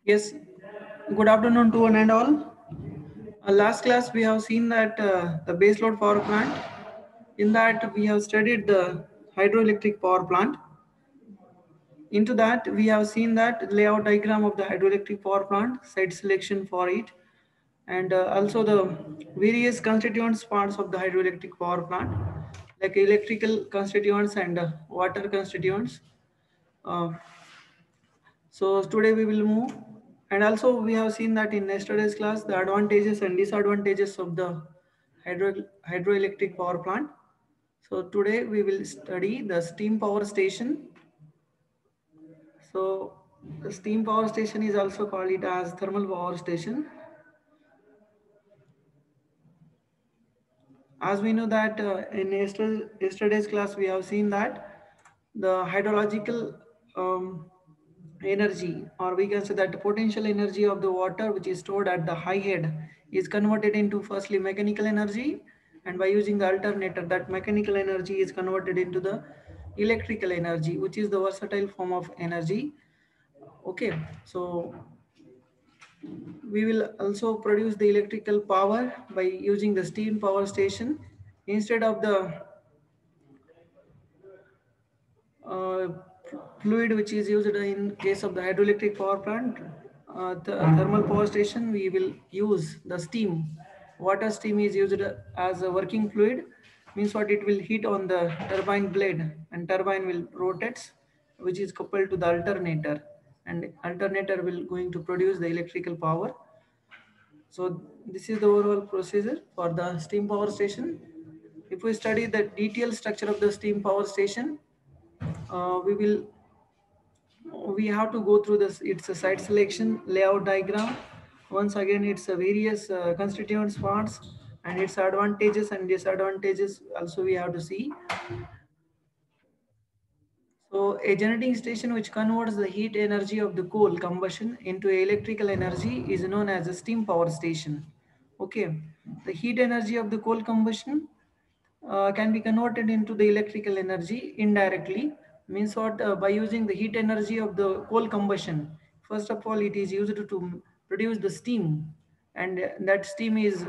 Yes, good afternoon to one and all. Last class we have seen that the baseload power plant. In that we have studied the hydroelectric power plant. Into that we have seen that layout diagram of the hydroelectric power plant, site selection for it, and also the various constituents parts of the hydroelectric power plant, like electrical constituents and water constituents. Uh, So today we will move, and also we have seen that in yesterday's class the advantages and disadvantages of the hydroelectric power plant. So today we will study the steam power station. So the steam power station is also called it as thermal power station. As we know that in yesterday's class we have seen that the hydrological energy, or we can say that the potential energy of the water which is stored at the high head is converted into firstly mechanical energy, and by using the alternator that mechanical energy is converted into the electrical energy, which is the versatile form of energy. Okay, so we will also produce the electrical power by using the steam power station instead of the uh, fluid which is used in case of the hydroelectric power plant, the thermal power station. We will use the steam. Water steam is used as a working fluid, means what it will heat on the turbine blade, and turbine will rotates, which is coupled to the alternator, and alternator will going to produce the electrical power. So this is the overall procedure for the steam power station. If we study the detailed structure of the steam power station, we will we have to go through this. It's a site selection layout diagram. Once again, it's a various constituents parts and its advantages and disadvantages also we have to see. So a generating station which converts the heat energy of the coal combustion into electrical energy is known as a steam power station. Okay, the heat energy of the coal combustion can be converted into the electrical energy indirectly. Means what, by using the heat energy of the coal combustion, first of all it is used to produce the steam, and that steam is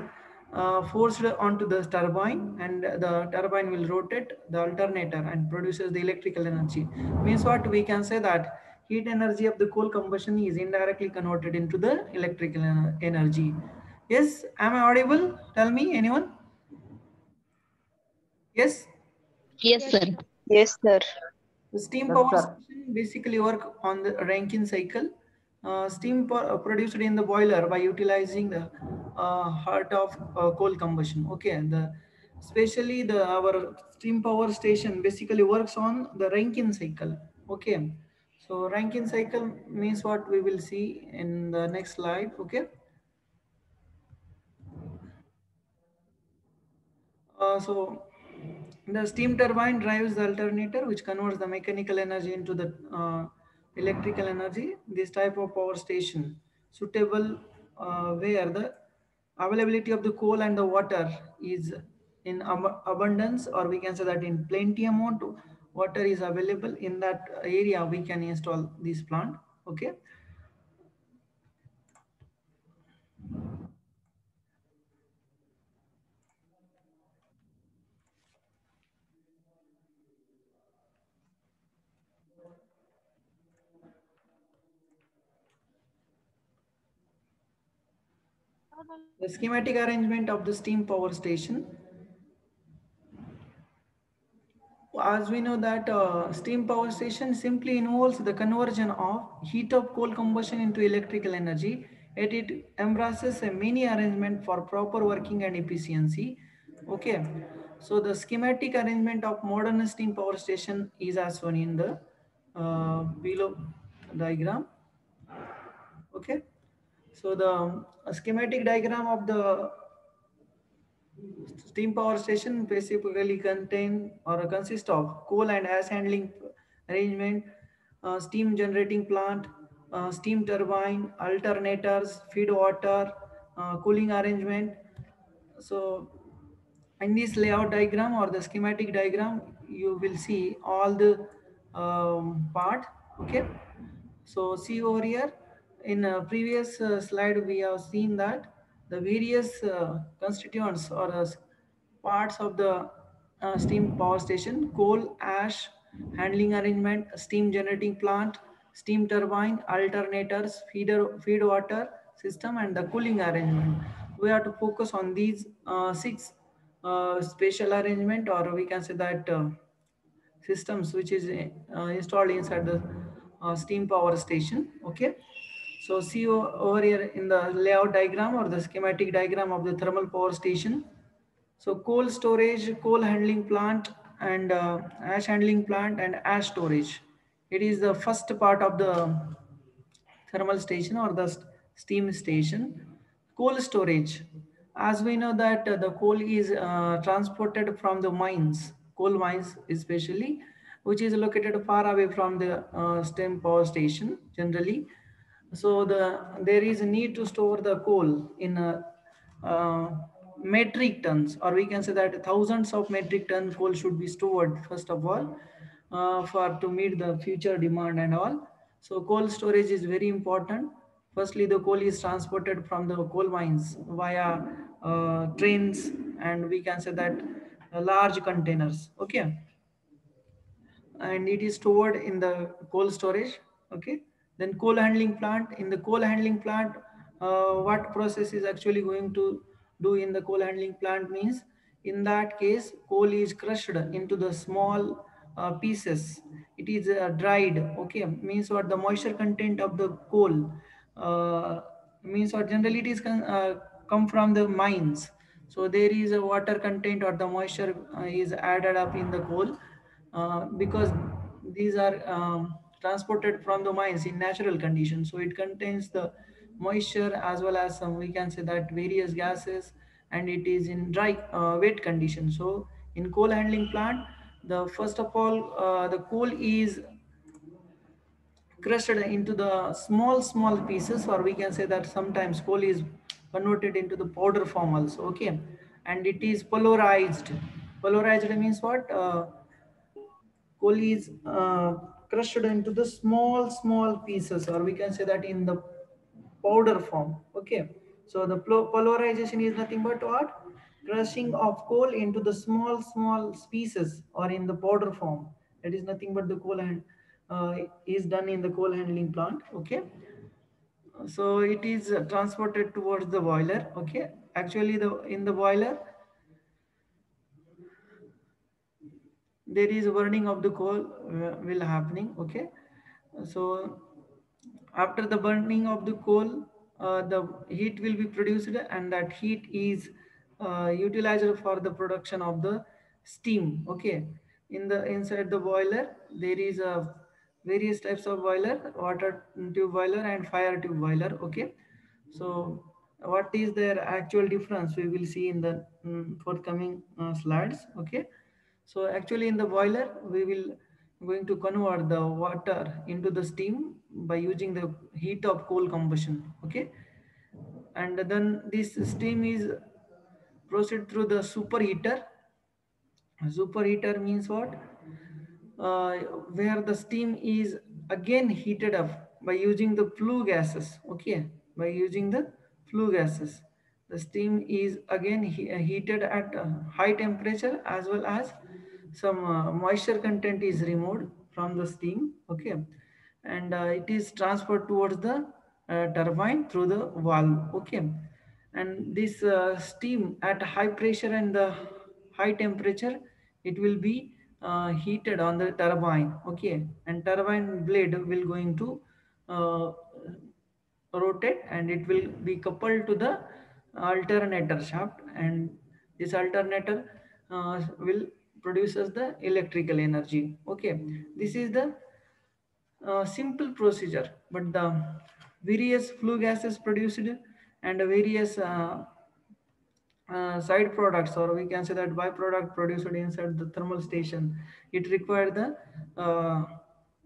forced onto the turbine, and the turbine will rotate the alternator and produces the electrical energy. Means what, we can say that heat energy of the coal combustion is indirectly converted into the electrical energy. Yes, am I audible? Tell me, anyone? Yes. Yes, sir. Yes, sir. The steam Yes, power sir. station basically work on the Rankine cycle. Produced in the boiler by utilizing the heart of coal combustion. Okay, and the especially the our steam power station basically works on the Rankine cycle. Okay, so Rankine cycle means what we will see in the next slide. Okay, so the steam turbine drives the alternator, which converts the mechanical energy into the electrical energy. This type of power station suitable where the availability of the coal and the water is in abundance, or we can say that in plenty amount water is available in that area, we can install this plant. Okay. The schematic arrangement of the steam power station. As we know that steam power station simply involves the conversion of heat of coal combustion into electrical energy, yet it embraces a mini arrangement for proper working and efficiency. Okay, so the schematic arrangement of modern steam power station is as shown in the below diagram. Okay, so the schematic diagram of the steam power station basically contain or consist of coal and ash handling arrangement, steam generating plant, steam turbine, alternators, feed water, cooling arrangement. So in this layout diagram or the schematic diagram, you will see all the part. Okay. So see over here, In a previous slide, we have seen that the various constituents or parts of the steam power station: coal, ash, handling arrangement, steam generating plant, steam turbine, alternators, feed water system, and the cooling arrangement. We have to focus on these six spatial arrangement, or we can say that systems which is installed inside the steam power station. Okay, so see over here in the layout diagram or the schematic diagram of the thermal power station. So coal storage, coal handling plant, and ash handling plant and ash storage. It is the first part of the thermal station or the steam station. Coal storage. As we know that the coal is transported from the mines, coal mines especially, which is located far away from the steam power station generally. So there is a need to store the coal in uh, metric tons, or we can say that thousands of metric ton coal should be stored first of all for to meet the future demand and all. So coal storage is very important. Firstly, the coal is transported from the coal mines via trains, and we can say that large containers. Okay, and it is stored in the coal storage. Okay, then coal handling plant. In the coal handling plant, what process is actually going to do in the coal handling plant means, in that case coal is crushed into the small pieces. It is dried. Okay, means what, the moisture content of the coal means what, generally it is come from the mines. So there is a water content or the moisture is added up in the coal because these are transported from the mines in natural conditions, so it contains the moisture as well as some, we can say that, various gases, and it is in dry wet condition. So in coal handling plant, the first of all the coal is crushed into the small pieces, or we can say that sometimes coal is converted into the powder form also. Okay, and it is polarized. Polarized means what, coal is crushed into the small pieces, or we can say that in the powder form. Okay, so the polarization is nothing but what, crushing of coal into the small pieces or in the powder form. That is nothing but the coal hand is done in the coal handling plant. Okay, so it is transported towards the boiler. Okay, actually the in the boiler there is burning of the coal will happening. Okay, so after the burning of the coal, the heat will be produced, and that heat is utilized for the production of the steam. Okay, in the inside the boiler there is a various types of boiler: water tube boiler and fire tube boiler. Okay, so what is their actual difference we will see in the forthcoming slides. Okay, so actually in the boiler we will going to convert the water into the steam by using the heat of coal combustion. Okay, and then this steam is proceed through the superheater. Superheater means what, uh, where the steam is again heated up by using the flue gases. Okay, by using the flue gases, the steam is again heated at high temperature, as well as some moisture content is removed from the steam. Okay, and it is transferred towards the turbine through the valve. Okay, and this steam at high pressure and the high temperature, it will be heated on the turbine. Okay, and turbine blade will going to uh, rotate, and it will be coupled to the alternator shaft, and this alternator will produces the electrical energy. Okay, this is the simple procedure, but the various flue gases produced and various side products, or we can say that byproduct produced inside the thermal station, it required the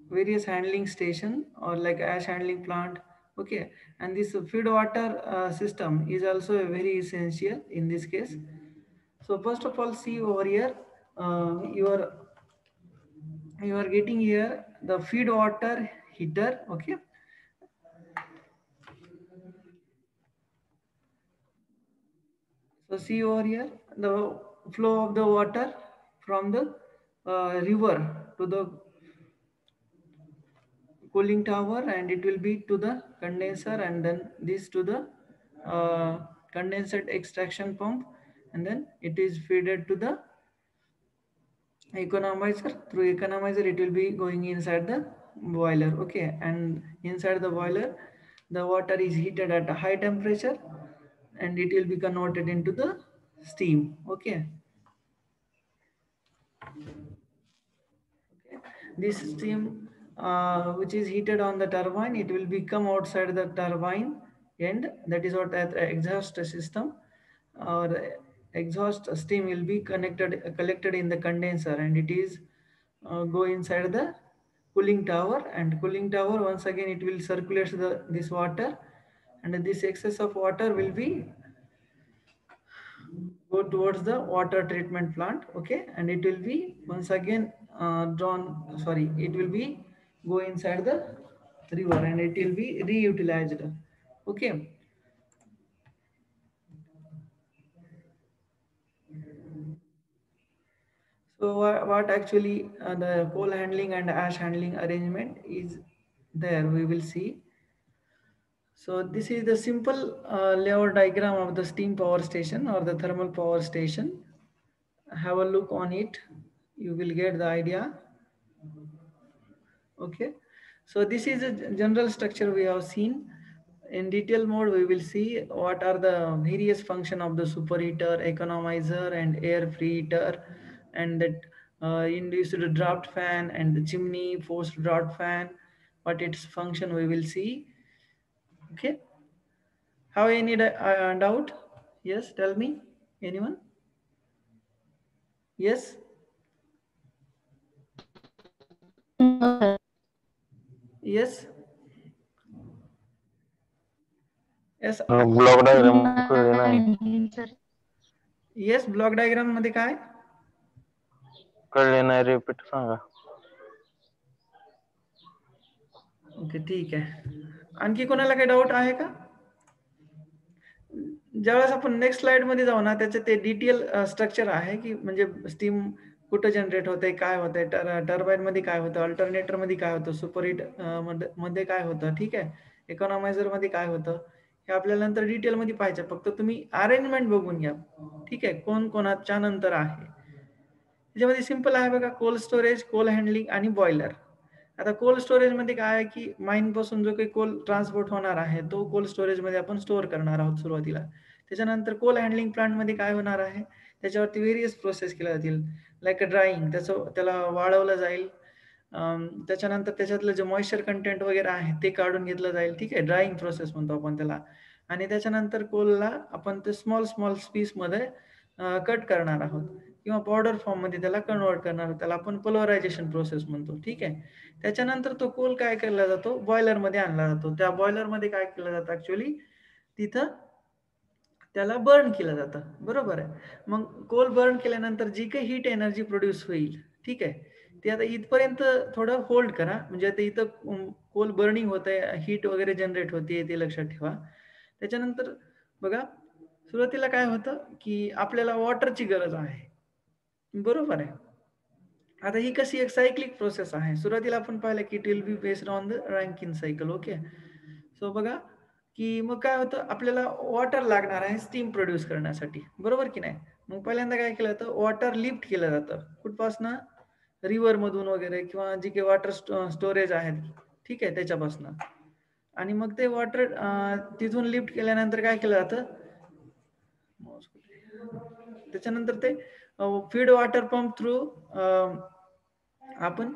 various handling station or like ash handling plant. Okay, and this feed water system is also very essential in this case. So first of all, see over here, you are getting here the feed water heater. Okay, So see over here, the flow of the water from the river to the cooling tower, and it will be to the condenser, and then this to the condensate extraction pump, and then it is fed to the economizer. Through economizer it will be going inside the boiler. Okay, and inside the boiler the water is heated at a high temperature, and it will be converted into the steam. Okay, this steam which is heated on the turbine, it will become outside the turbine end. That is what the exhaust system or exhaust steam will be collected in the condenser, and it is go inside the cooling tower, and cooling tower once again it will circulate this water, and this excess of water will be go towards the water treatment plant. Okay, and it will be once again drawn, sorry, it will be go inside the river, and it will be reutilized. Okay, so what actually the coal handling and ash handling arrangement is there, we will see. So this is the simple layout diagram of the steam power station or the thermal power station. Have a look on it, you will get the idea. Okay, so this is a general structure we have seen. In detail mode we will see what are the various function of the superheater, economizer, and air preheater, and that induced draft fan and the chimney forced draft fan, what its function we will see. Okay, have any doubt? Yes, tell me, anyone? Yes. Yes. Yes. Block diagram कळले नाही. Yes, block diagram मध्ये काय? कळले नाही, repeat सांगा. Okay, ठीक आहे. आणखी कोणाला काही डाऊट आहे का? ज्यावेळेस आपण नेक्स्ट स्लाइड मध्ये जाऊ ना, त्याचे ते डिटेल स्ट्रक्चर आहे की म्हणजे स्टीम कुठं जनरेट होते, काय होतंय, टर्बाईन मध्ये काय होतं, अल्टरनेटर मध्ये काय होतं, सुपरहीट मध्ये काय होतं, ठीक आहे, इकॉनॉमायझर मध्ये काय होतं, हे आपल्याला नंतर डिटेल मध्ये पाहिजे. फक्त तुम्ही अरेंजमेंट बघून घ्या. ठीक आहे, कोण कोणाच्या नंतर आहे. त्याच्यामध्ये सिंपल आहे बघा, कोल्ड स्टोरेज, कोल हँडलिंग आणि बॉयलर. आता कोल्ड स्टोरेजमध्ये काय आहे की माइन पासून जो काही कोल ट्रान्सपोर्ट होणार आहे तो कोल्ड स्टोरेजमध्ये आपण स्टोअर करणार आहोत सुरुवातीला. त्याच्यानंतर कोल हँडलिंग प्लांटमध्ये काय होणार आहे, त्याच्यावरती व्हेरियस प्रोसेस केल्या जातील, लाईक ड्राईंग, त्याला वाळवलं जाईल. त्याच्यानंतर त्याच्यातलं जे मॉइश्चर कंटेंट वगैरे आहे ते काढून घेतलं जाईल. ठीक आहे, ड्राईंग प्रोसेस म्हणतो आपण त्याला. आणि त्याच्यानंतर कोलला आपण ते स्मॉल स्मॉल पीसमध्ये कट करणार आहोत किंवा पावडर फॉर्ममध्ये त्याला कन्वर्ट करणार आहोत. त्याला आपण पल्वरायझेशन प्रोसेस म्हणतो. ठीक आहे, त्याच्यानंतर तो कोल काय केला जातो, बॉयलरमध्ये आणला जातो. त्या बॉयलरमध्ये काय केलं जातं ऍक्च्युअली, तिथं त्याला बर्न केलं जातं. बरोबर आहे. मग कोल बर्न केल्यानंतर जी काही हीट एनर्जी प्रोड्यूस होईल, ठीक आहे, ते आता इथपर्यंत थोडं होल्ड करा. म्हणजे आता इथं कोल बर्निंग होत आहे, हीट वगैरे जनरेट होते, ते लक्षात ठेवा. त्याच्यानंतर बघा, सुरुवातीला काय होतं की आपल्याला वॉटरची गरज आहे. बरोबर आहे. आता ही कशी एक सायक्लिक प्रोसेस आहे. सुरुवातीला आपण पाहिलं की it will be based on the Rankine cycle. Okay, so बघा की मग काय होतं, आपल्याला वॉटर लागणार आहे स्टीम प्रोड्यूस करण्यासाठी. बरोबर की नाही? मग पहिल्यांदा काय केलं जातं, वॉटर लिफ्ट केलं जातं. कुठपासनं? रिव्हरमधून वगैरे, किंवा जी काही वॉटर स्टोरेज आहेत, ठीक आहे, त्याच्यापासनं. आणि मग ते वॉटर तिथून लिफ्ट केल्यानंतर काय केलं जातं, त्याच्यानंतर ते फीड वॉटर पंप थ्रू आपण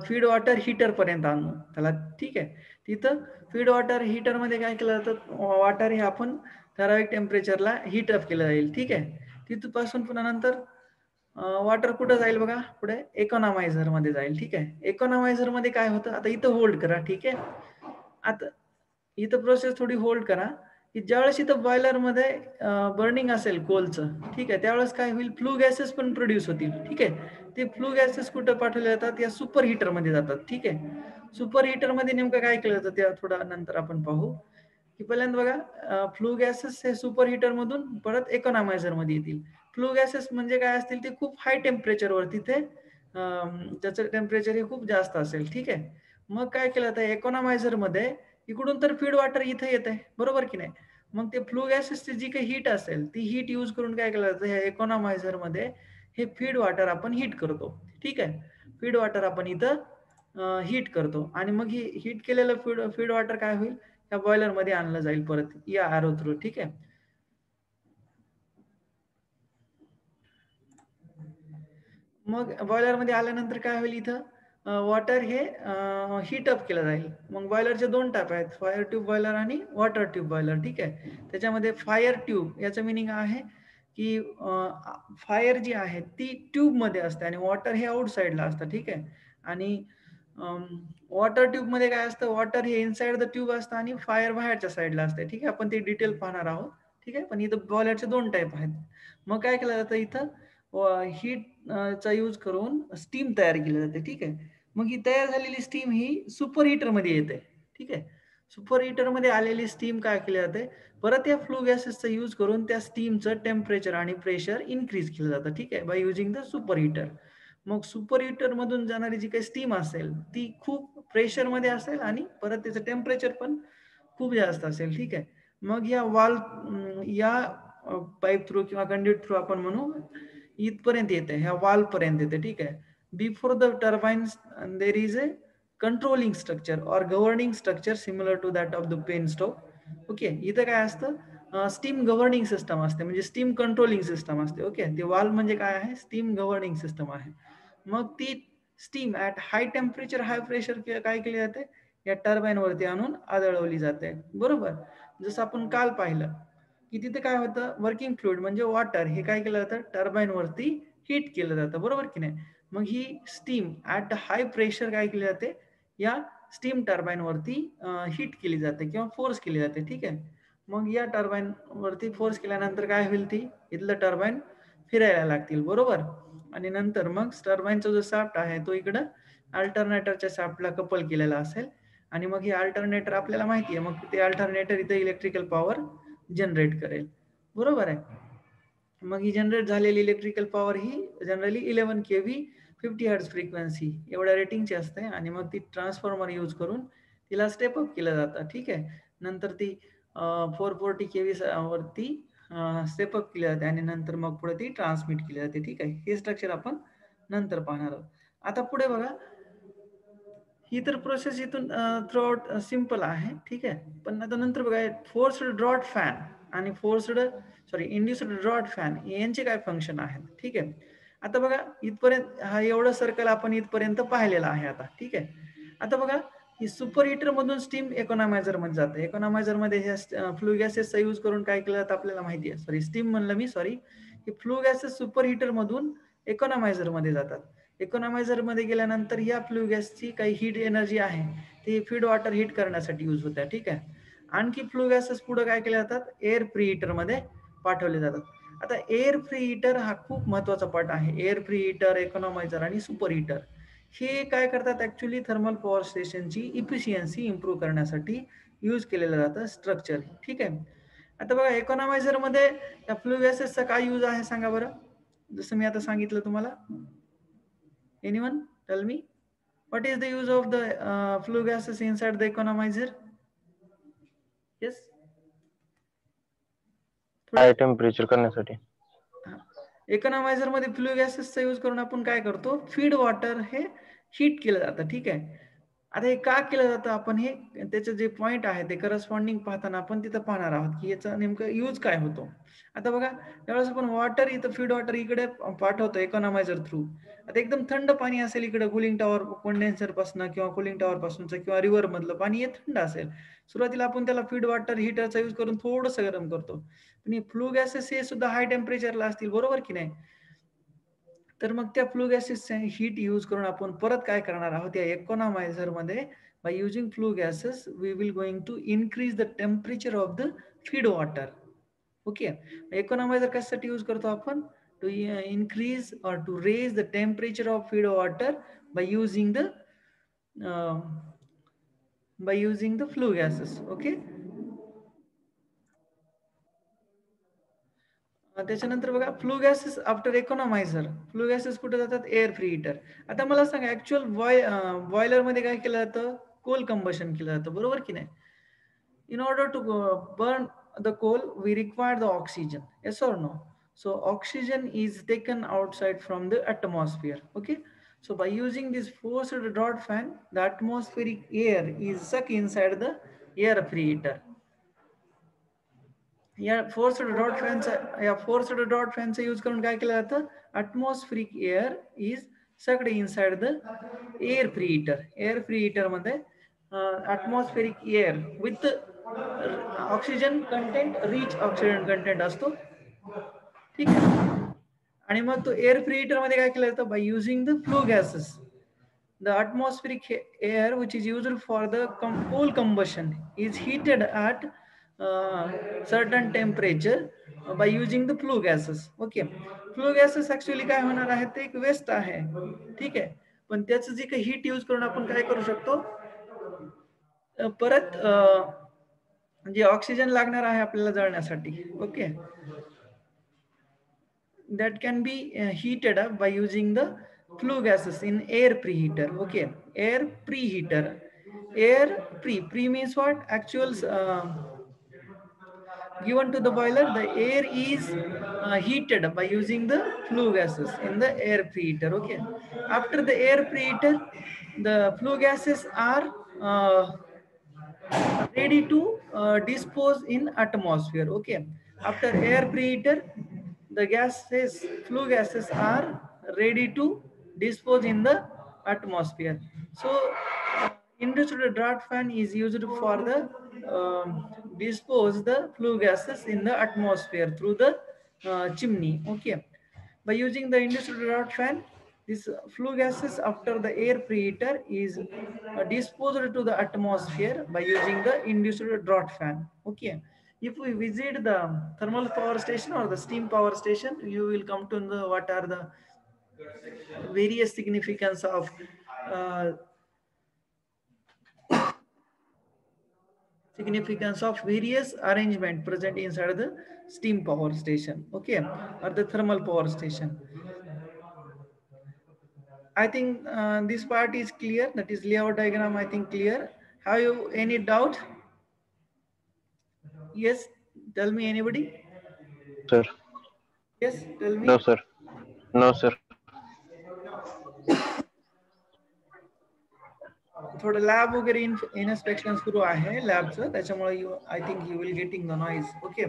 फीड वॉटर हीटर पर्यंत आणू त्याला. ठीक आहे, तिथं फीड वॉटर हीटर मध्ये काय केलं जातं, वॉटर हे आपण ठराविक टेम्परेचरला हीट अप केलं जाईल. ठीक आहे, तिथपासून पुन्हा नंतर वॉटर कुठं जाईल बघा, पुढे इकॉनॉमायझर मध्ये जाईल. ठीक आहे, इकॉनॉमायझर मध्ये काय होतं, आता इथं होल्ड करा. ठीक आहे, आता इथं प्रोसेस थोडी होल्ड करा की ज्यावेळेस इथं बॉयलरमध्ये बर्निंग असेल कोलचं, ठीक आहे, त्यावेळेस काय होईल, फ्लू गॅसेस पण प्रोड्यूस होतील. ठीक आहे, ते फ्लू गॅसेस कुठं पाठवले जातात, या सुपर हीटरमध्ये जातात. ठीक आहे, सुपर हीटरमध्ये नेमकं काय केलं जातं ते थोडा नंतर आपण पाहू. की पहिल्यांदा बघा फ्लू गॅसेस हे सुपर हीटर मधून परत इकॉनॉमायझर मध्ये येतील. फ्लू गॅसेस म्हणजे काय असतील ते खूप हाय टेम्परेचरवर तिथे त्याचं टेम्परेचर हे खूप जास्त असेल. ठीक आहे. मग काय केलं जातं इकॉनॉमायझर मध्ये इकडून तर फीड वॉटर इथे येत आहे बरोबर की नाही. मग ते फ्लू गॅसेसची जी काही हीट असेल ती हीट यूज करून काय केलं जातं ह्या इकॉनॉमायझर मध्ये हे फीड वॉटर आपण हीट करतो. ठीक आहे. फीड वॉटर आपण इथं हीट करतो आणि मग ही हीट केलेलं फीड वॉटर काय होईल या बॉयलर मध्ये आणलं जाईल परत या आरो थ्रू. ठीक आहे. मग बॉयलर मध्ये आल्यानंतर काय होईल इथं वॉटर हे हीट अप केलं जाईल. मग बॉयलरचे दोन टाईप आहेत फायर ट्यूब बॉयलर आणि वॉटर ट्यूब बॉयलर. ठीक आहे. त्याच्यामध्ये फायर ट्यूब याचं मिनिंग आहे की फायर जी आहे ती ट्यूब मध्ये असते आणि वॉटर हे आउटसाइडला असतं. ठीक आहे. आणि वॉटर ट्यूब मध्ये काय असतं वॉटर हे इनसाइड द ट्यूब असतं आणि फायर बाहेरच्या साईडला असते. ठीक आहे. आपण ते डिटेल पाहणार आहोत. ठीक आहे. पण इथं बॉयलरचे दोन टाईप आहेत. मग काय केलं जातं इथं हीट चा यूज करून स्टीम तयार केली जाते. ठीक आहे. मग ही तयार झालेली स्टीम ही सुपर हीटर मध्ये येते. ठीक आहे. सुपर हीटर मध्ये आलेली स्टीम काय केली जाते परत या फ्लू गॅसेसचा यूज करून त्या स्टीमचं टेम्परेचर आणि प्रेशर इन्क्रीज केलं जातं. ठीक आहे. Bye using the super heater. Mug super heater मधून जाणारी जी काही स्टीम असेल ती खूप प्रेशर मध्ये असेल आणि परत त्याचं टेम्परेचर पण खूप जास्त असेल. ठीक आहे. मग या पाईप थ्रू किंवा कंड्यूट थ्रू आपण म्हणू इथपर्यंत येते ह्या वाल पर्यंत येते. ठीक आहे. Before the turbines there is a controlling structure or governing structure similar to that of the penstock. Okay. इथं काय असतं स्टीम गव्हर्निंग सिस्टम असते म्हणजे स्टीम कंट्रोलिंग सिस्टम असते. ओके. ते वाल म्हणजे काय आहे स्टीम गव्हर्निंग सिस्टम आहे. मग ती steam at high temperature high pressure काय केली जाते या टर्बाईन वरती आणून आदळवली जाते. बरोबर. जसं आपण काल पाहिलं की तिथे काय होतं वर्किंग फ्लुइड म्हणजे वॉटर हे काय केलं जातं टर्बाईन वरती हीट केलं जातं. बरोबर की नाही. मग ही स्टीम ऍट हाय प्रेशर काय केली जाते या स्टीम टर्बाईन वरती हीट केली जाते किंवा फोर्स केली जाते. ठीक आहे. मग या टर्बाईन वरती फोर्स केल्यानंतर काय होईल ती इथलं टर्बाईन फिरायला लागतील. बरोबर. आणि नंतर मग टर्बाईनचा जो शाफ्ट आहे तो इकडं अल्टरनेटरच्या शाफ्टला कपल केलेला असेल आणि मग हे अल्टरनेटर आपल्याला माहिती आहे मग ते अल्टरनेटर इथे इलेक्ट्रिकल पॉवर जनरेट करेल. बरोबर आहे. मग ही जनरेट झालेली इलेक्ट्रिकल पॉवर ही जनरली 11 kV 50 हर्ट्ज फ्रिक्वेन्सी एवढ्या रेटिंगची असते आणि मग ती ट्रान्सफॉर्मर यूज करून तिला स्टेप अप केलं जातं. ठीक आहे. नंतर ती 440 kV वरती स्टेप अप केली जाते आणि नंतर मग पुढे ती ट्रान्समिट केली जाते. ठीक आहे. हे स्ट्रक्चर आपण नंतर पाहणार आहोत. आता पुढे बघा ही तर प्रोसेस इथून थ्रू आउट सिम्पल आहे. ठीक आहे. पण आता नंतर बघा फोर्स्ड ड्रॉट फॅन आणि इंड्युस्ड ड्रॉट फॅन यांचे काय फंक्शन आहेत. ठीक आहे. आता बघा इथपर्यंत हा एवढं सर्कल आपण इथपर्यंत पाहिलेला आहे आता. ठीक आहे. आता बघा ही सुपर हीटर मधून स्टीम इकॉनॉमायझर मध्ये जाते. इकॉनॉमायझर मध्ये ह्या फ्लू गॅसेसचा यूज करून काय केलं जातं आपल्याला माहिती आहे. स्टीम म्हणलं मी ही फ्लू गॅसेस सुपर हीटर मधून इकॉनॉमायझर मध्ये जातात. इकॉनॉमायझर मध्ये गेल्यानंतर या फ्लू गॅसची काही हीट एनर्जी आहे ती फीड वॉटर हीट करण्यासाठी यूज होते. ठीक आहे. आणखी फ्लू गॅसेस पुढे काय केले जातात एअर फ्री हीटर मध्ये पाठवले जातात. आता एअर फ्री हीटर हा खूप महत्वाचा पार्ट आहे. एअर फ्री हीटर इकॉनॉमायझर आणि सुपर हीटर हे काय करतात ऍक्च्युली थर्मल पॉवर स्टेशनची इफिशियन्सी इम्प्रूव्ह करण्यासाठी यूज केलेलं जातं स्ट्रक्चर. ठीक आहे. आता बघा इकॉनॉमायझर मध्ये या फ्लू गॅसेसचा काय यूज आहे सांगा बरं. जसं मी आता सांगितलं तुम्हाला. Anyone tell me what is the use of the flue gases inside the economizer? Yes. High temperature करण्यासाठी. इकॉनॉमायझर मध्ये फ्लू गॅसेसचा यूज करून आपण काय करतो फीड वॉटर हे हीट केलं जातं. ठीक आहे. आता हे का केलं जातं आपण हे त्याचं जे पॉईंट आहे ते करस्पॉन्डिंग पाहताना आपण तिथं पाहणार आहोत की याचा नेमकं यूज काय होतो. आता बघा त्यावेळेस आपण वॉटर इथं फीड वॉटर इकडे पाठवतो इकॉनॉमायझर थ्रू. आता एकदम थंड पाणी असेल इकडे कूलिंग टॉवर कंडेन्सर पासून किंवा कूलिंग टॉवर पासूनचं किंवा रिव्हर मधलं पाणी हे थंड असेल. सुरुवातीला आपण त्याला फीड वॉटर हीटरचा यूज करून थोडंसं गरम करतो. पण फ्लू गॅसेस हे सुद्धा हाय टेम्परेचरला असतील. बरोबर की नाही. तर मग त्या फ्लू गॅसेस हीट यूज करून आपण परत काय करणार आहोत या इकॉनॉमायझर मध्ये by using flue gases we will going to increase the temperature of the feed water. Okay. Economiser कशासाठी यूज करतो आपण to increase or to raise the temperature of feed water by using the flue gases. Okay. त्याच्यानंतर बघा flue gases after economiser. Flue gases कुठे जातात? Air preheater. आता मला सांगा actual बॉयलरमध्ये काय केलं जातं? कोल कंबशन केलं जातं, बरोबर की नाही? In order to burn the coal, we require the oxygen. Yes or no? So oxygen is taken outside from the atmosphere. Okay. So by using this forced draught fan, the atmospheric air is sucked inside the air preheater. या forced डॉट फॅनचा use करून काय केलं जातं? Atmospheric air is सगळे inside the air preheater. Air preheater मध्ये atmospheric air with oxygen content, rich oxygen content असतो. ठीक आहे. आणि मग तो एअर फ्री हीटर मध्ये काय केलं जातं? By using the flue gases, the atmospheric air which is used for the coal combustion is heated at certain temperature by using the flue gases. Okay. Flu gases actually काय होणार आहे? ते एक waste आहे, ठीक आहे. पण त्याचं जे काही हीट यूज करून आपण काय करू शकतो? परत जे ऑक्सिजन लागणार आहे आपल्याला जळण्यासाठी, okay, that can be heated up by using the flue gases in air preheater. Okay, air preheater. Air pre means what? Actual given to the boiler, the air is heated by using the flue gases in the air preheater. Okay, after the air preheater, the flue gases are ready to dispose in atmosphere. Okay, after air preheater, the gases, flue gases are ready to dispose in the atmosphere. So induced draft fan is used for the dispose the flue gases in the atmosphere through the chimney. Okay, by using the induced draft fan, this flue gases after the air preheater is disposed to the atmosphere by using the induced draught fan. Okay, if we visit the thermal power station or the steam power station, you will come to know what are the various significance of uh, various arrangement present inside the steam power station, okay, or the thermal power station. I think this part is clear. That is layout diagram, I think clear. Have you any doubt? Yes, tell me anybody. Sir. Yes, tell No, me. sir. No, sir. थोडं lab वगैरे inspection सुरू आहे लॅबचं, त्याच्यामुळे you I think you will getting the noise. Okay.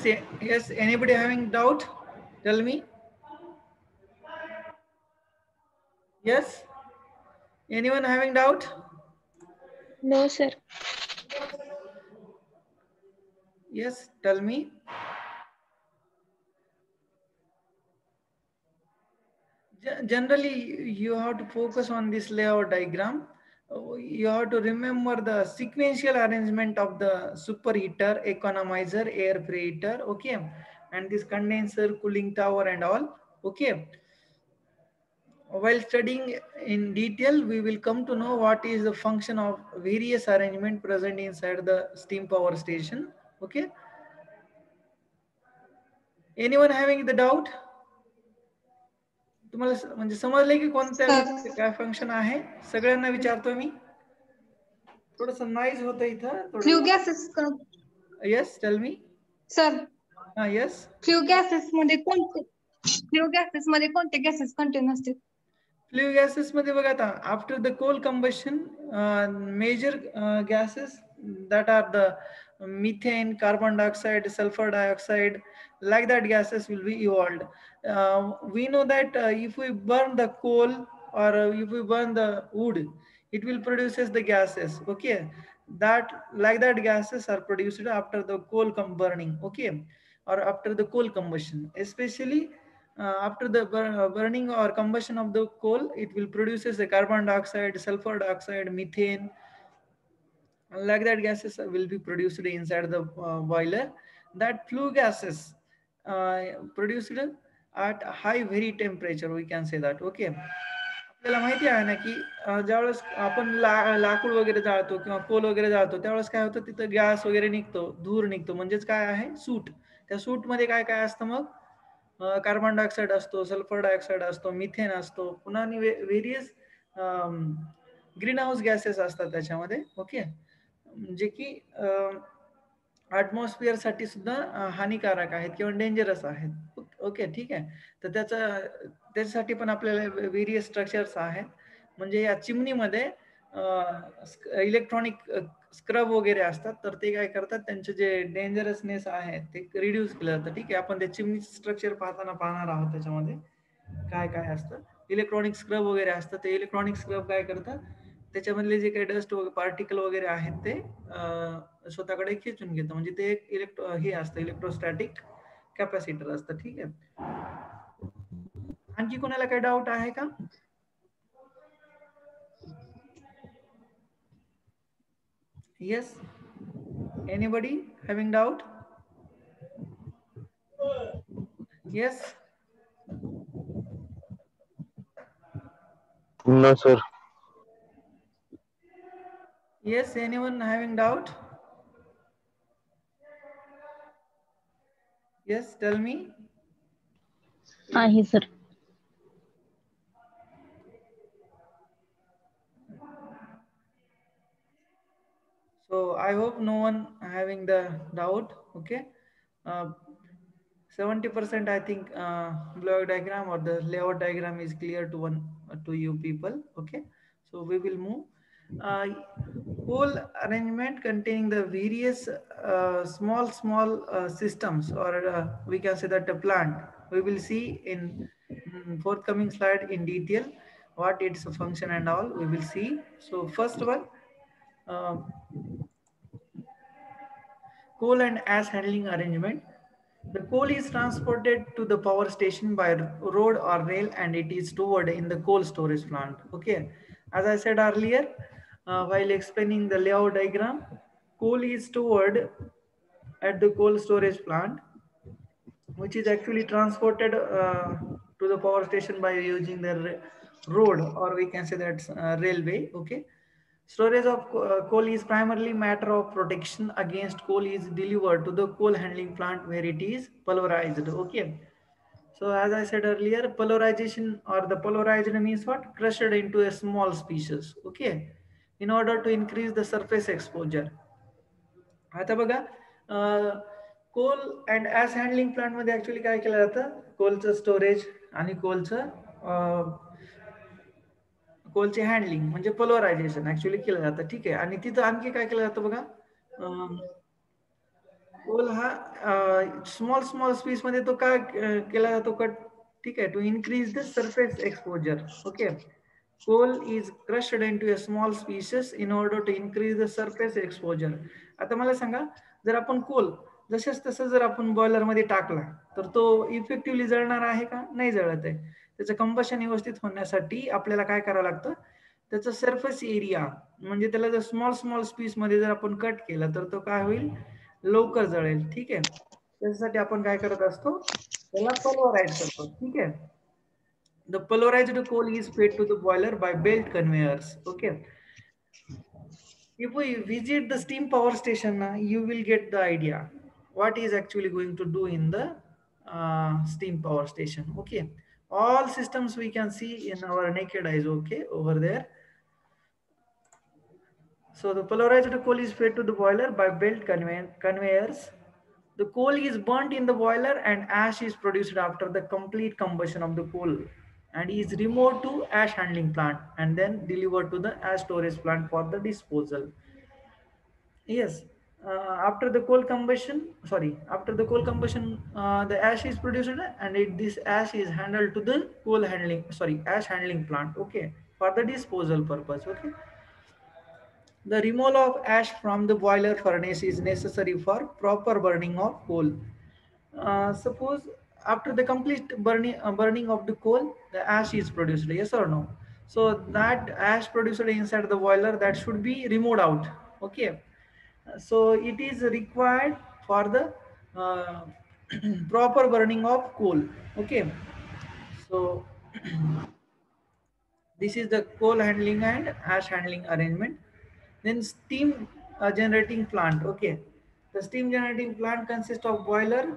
Yes, yes, anybody having doubt? Tell me. Yes? Anyone having doubt? No, sir. Yes, tell me. Generally, you have to focus on this layout diagram. You have to remember the sequential arrangement of the superheater, economizer, air preheater, okay, and this condenser, cooling tower and all, okay. While studying in detail, we will come to know what is the function of various arrangement present inside the steam power station, okay. Anyone having the doubt? तुम्हाला म्हणजे समजले की कोणत्या गोष्टी काय function आहे? सगळ्यांना विचारतो मी. थोडस नॉइज होतं इथं. Flue gases. Yes, tell me. Sir, yes. Flue gases मध्ये कोणते गॅसेस कंटेन असतात? फ्लू गॅसेस मध्ये बघा आता after the coal combustion major gases that are the methane, carbon dioxide, sulfur dioxide, like that gases will be evolved. We know that if we burn the coal or if we burn the wood, it will produces the gases, okay. that gases are produced after the coal burning, okay, or after the coal combustion, especially after the burning or combustion of the coal, it will produces the carbon dioxide, sulfur dioxide, methane, like that gases will be produced inside the boiler. That flue gases produced at high very temperature, we can say that, okay. आपल्याला माहिती आहे ना की ज्यावेळेस आपण लाकूड वगैरे जाळतो किंवा कोल वगैरे जाळतो त्यावेळेस काय होतं तिथं गॅस वगैरे निघतो, धूर निघतो, म्हणजेच काय आहे सूट. त्या सूट मध्ये काय काय असतं मग कार्बन डायऑक्साईड असतो, सल्फर डायऑक्साईड असतो, मिथेन असतो, पुन्हा व्हेरियस ग्रीन हाऊस गॅसेस असतात त्याच्यामध्ये, ओके, जे की ॲटमॉस्फिअर साठी सुद्धा हानिकारक आहेत किंवा डेंजरस आहेत, ओके, ठीक आहे. तर त्याच्यासाठी पण आपल्याला व्हेरियस स्ट्रक्चर्स आहेत. म्हणजे या चिमणीमध्ये इलेक्ट्रॉनिक स्क्रब वगैरे असतात, तर ते काय करतात त्यांचे जे डेंजरसनेस आहे ते रिड्यूस केलं जातं, ठीक आहे. आपण त्या चिमणी स्ट्रक्चर पाहणार आहोत. त्याच्यामध्ये काय काय असतं, इलेक्ट्रॉनिक स्क्रब वगैरे असतं. ते इलेक्ट्रॉनिक स्क्रब काय करतात, त्याच्यामधले जे काही डस्ट पार्टिकल वगैरे आहेत ते स्वतःकडे खेचून घेतं. म्हणजे ते एक हे असतं, इलेक्ट्रोस्टॅटिक कॅपॅसिटर असतं, ठीक आहे. आणखी कोणाला काही डाऊट आहे का? Yes, anybody having doubt? Yes. No, sir. Yes, anyone having doubt? Yes, tell me. आहे sir. So I hope no one having the doubt, okay. 70% I think block diagram or the layout diagram is clear to you people, okay. So we will move. Whole arrangement containing the various small systems, or we can say that the plant, we will see in forthcoming slide in detail what its function and all we will see. So first one, coal and ash handling arrangement. The coal is transported to the power station by road or rail, and it is stored in the coal storage plant. Okay, as I said earlier, while explaining the layout diagram, coal is stored at the coal storage plant, which is actually transported to the power station by using the road, or we can say that's railway. Okay, storage of coal is primarily matter of protection against coal is delivered to the coal handling plant where it is pulverized. Okay, so as I said earlier, pulverization or the pulverized means what? Crushed into a small pieces. Okay, in order to increase the surface exposure. आता बघा, कोल and ash handling plant मध्ये actually काय केलं जातं, कोलचं storage आणि कोलचे handling म्हणजे polarisation actually केलं जातं, ठीक आहे. आणि तिथं आणखी काय केलं जातं बघा, कोल हा स्मॉल स्पीस मध्ये तो काय केला जातो कट, ठीक आहे, to increase the surface exposure. Okay, coal is crushed into a small pieces in order to increase the surface exposure. आता मला सांगा, जर आपण कोल जसंच तसं जर आपण बॉयलर मध्ये टाकला तर तो इफेक्टिव्हली जळणार आहे का? नाही जळत आहे. त्याचं कंबशन व्यवस्थित होण्यासाठी आपल्याला काय करावं लागतं, त्याचा सरफेस एरिया म्हणजे त्याला जर स्मॉल स्पीस मध्ये जर आपण कट केलं तर तो काय होईल, लवकर जळेल, ठीक आहे. त्याच्यासाठी आपण काय करत असतो, त्याला पल्वराइज करतो, ठीक आहे. The pulverized coal is fed to the boiler by belt conveyors. Okay, if we visit the steam power station, you will get the idea what is actually going to do in the steam power station. Okay, all systems we can see in our naked eyes, okay, over there. So the pulverized coal is fed to the boiler by belt conveyors. The coal is burnt in the boiler and ash is produced after the complete combustion of the coal and is removed to ash handling plant and then delivered to the ash storage plant for the disposal. Yes, after the coal combustion, the ash is produced and this ash is handled to the ash handling plant. Okay, for the disposal purpose. Okay. The removal of ash from the boiler furnace is necessary for proper burning of coal. Suppose after the complete burning of the coal, the ash is produced, yes or no? So that ash produced inside the boiler, that should be removed out. Okay. So it is required for the uh, proper burning of coal. Okay. So this is the coal handling and ash handling arrangement. Then steam generating plant. Okay, the steam generating plant consists of boiler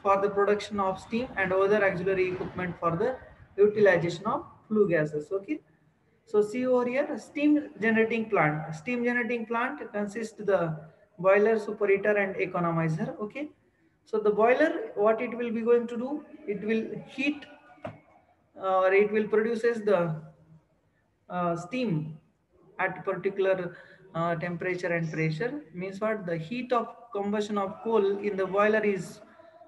for the production of steam and other auxiliary equipment for the utilization of flue gases. Okay, so see over here, steam generating plant. Steam generating plant consists the boiler, superheater, and economizer. Okay, so the boiler, what it will be going to do? It will heat or it will produces the steam at particular temperature and pressure. Means what? The heat of combustion of coal in the boiler is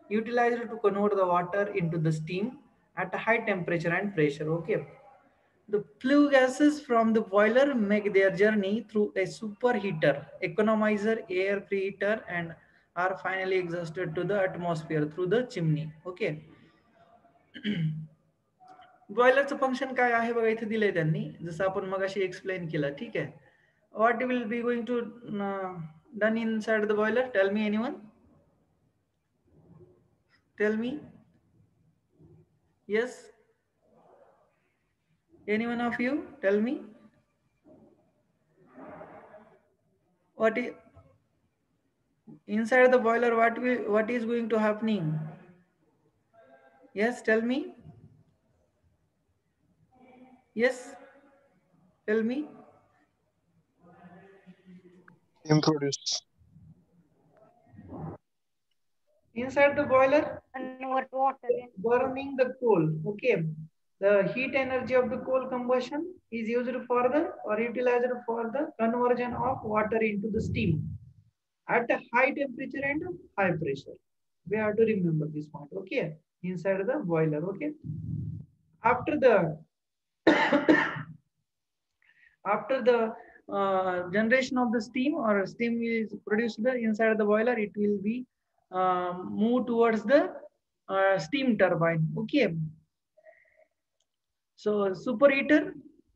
utilized to convert the water into the steam at a high temperature and pressure. Okay, the flue gases from the boiler make their journey through a superheater, economizer, air preheater, and are finally exhausted to the atmosphere through the chimney. Okay, बॉयलरचं function काय आहे बघा इथे दिलंय त्यांनी, जसं आपण मगाशी एक्सप्लेन केलं. ठीक आहे. What will be going to done inside the boiler? Tell me anyone, tell me. Yes, any one of you tell me what is inside the boiler, what is going to happening? Yes, tell me. Yes, tell me. Introduce. Inside the boiler, Convert water in. burning the coal. Okay, the heat energy of the coal combustion is used for the or utilized for the conversion of water into the steam at a high temperature and high pressure. We have to remember this point. Okay, inside the boiler. Okay, after the after the generation of the steam or steam is produced inside the boiler, it will be move towards the steam turbine. Okay, so superheater,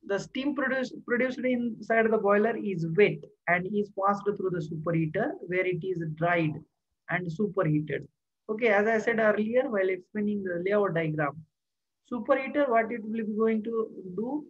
the steam produced inside the boiler is wet and is passed through the superheater where it is dried and superheated. Okay, as I said earlier while explaining the layout diagram, superheater, what it will be going to do?